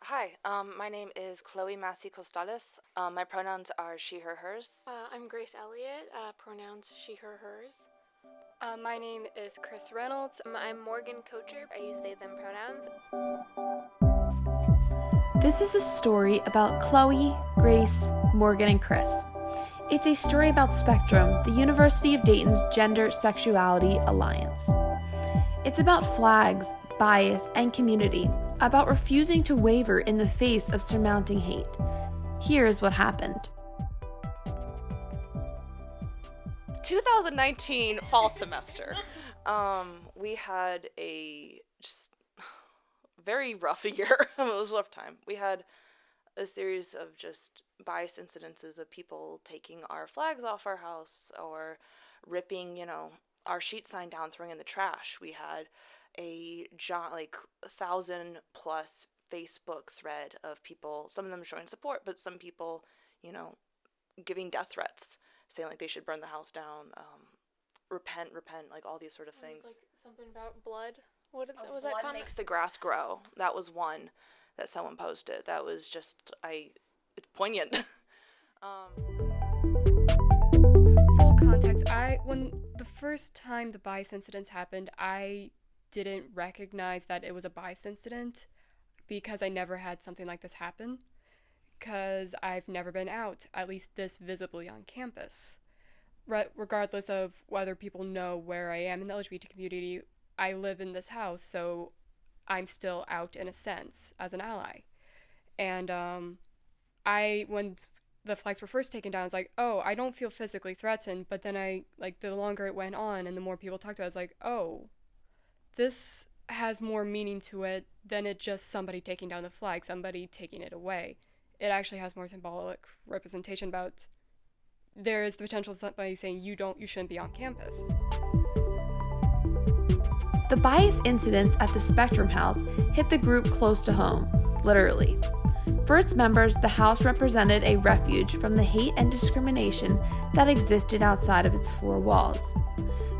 Hi, my name is Chloe Massey Costales. My pronouns are she, her, hers. I'm Grace Elliott, pronouns she, her, hers. My name is Chris Reynolds. I'm Morgan Kocher. I use they, them pronouns. This is a story about Chloe, Grace, Morgan, and Chris. It's a story about Spectrum, the University of Dayton's Gender Sexuality Alliance. It's about flags, bias, and community, about refusing to waver in the face of surmounting hate. Here is what happened. 2019 fall semester. We had a just very rough year. It was a rough time. We had a series of just biased incidences of people taking our flags off our house or ripping, our sheet sign down, throwing in the trash. We had a 1,000+ Facebook thread of people, some of them showing support, but some people, giving death threats, saying they should burn the house down, repent, all these sort of things. It was something about blood. What was blood that comment? makes the grass grow. That was one that someone posted. That was just it's poignant. Full context, when the first time the bias incidents happened, I didn't recognize that it was a bias incident because I never had something like this happen, because I've never been out, at least this visibly on campus. Regardless of whether people know where I am in the LGBT community, I live in this house, so I'm still out in a sense as an ally. And when the flags were first taken down, I was like, oh, I don't feel physically threatened. But then the longer it went on and the more people talked about it, I was like, oh, this has more meaning to it than it just somebody taking down the flag, somebody taking it away. It actually has more symbolic representation about there is the potential of somebody saying you shouldn't be on campus. The bias incidents at the Spectrum House hit the group close to home, literally. For its members, the house represented a refuge from the hate and discrimination that existed outside of its four walls.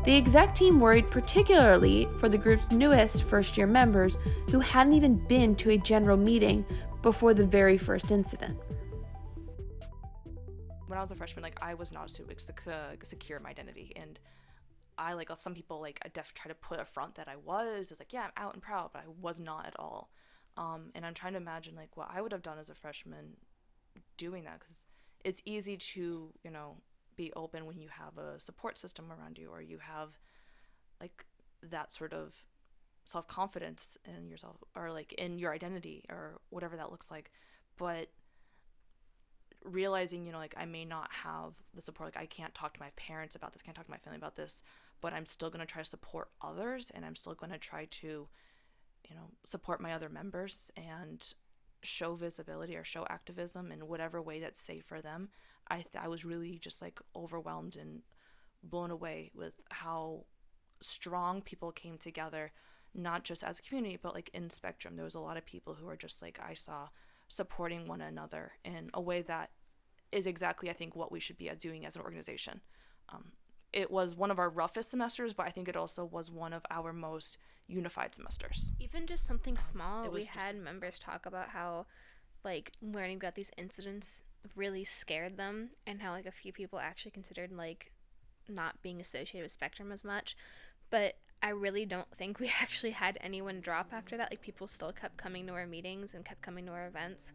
The exec team worried particularly for the group's newest first-year members who hadn't even been to a general meeting before the very first incident. When I was a freshman, I was not secure in my identity, and I some people try to put a front that I was. It's yeah, I'm out and proud, but I was not at all. And I'm trying to imagine what I would have done as a freshman doing that, because it's easy to be open when you have a support system around you, or you have that sort of self-confidence in yourself, or in your identity, or whatever that looks like. But realizing I may not have the support, I can't talk to my parents about this, can't talk to my family about this, but I'm still going to try to support others, and I'm still going to try to support my other members and show visibility or show activism in whatever way that's safe for them. I was really just overwhelmed and blown away with how strong people came together, not just as a community, but in Spectrum. There was a lot of people who are just I saw supporting one another in a way that is exactly, I think, what we should be doing as an organization. It was one of our roughest semesters, but I think it also was one of our most unified semesters. Even just something small, we had members talk about how learning about these incidents really scared them, and how a few people actually considered not being associated with Spectrum as much. But I really don't think we actually had anyone drop after that. People still kept coming to our meetings and kept coming to our events,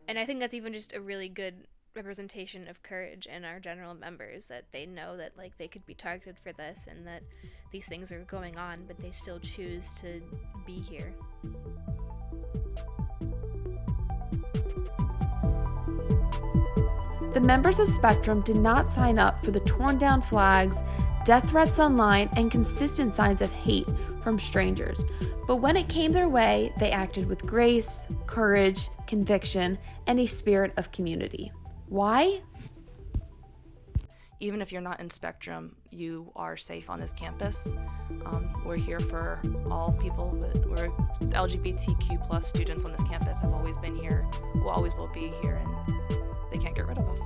and I think that's even just a really good representation of courage in our general members, that they know that they could be targeted for this and that these things are going on, but they still choose to be here. The members of Spectrum did not sign up for the torn down flags, death threats online, and consistent signs of hate from strangers. But when it came their way, they acted with grace, courage, conviction, and a spirit of community. Why? Even if you're not in Spectrum, you are safe on this campus. We're here for all people. We're LGBTQ+ students on this campus have always been here, will always will be here, and they can't get rid of us.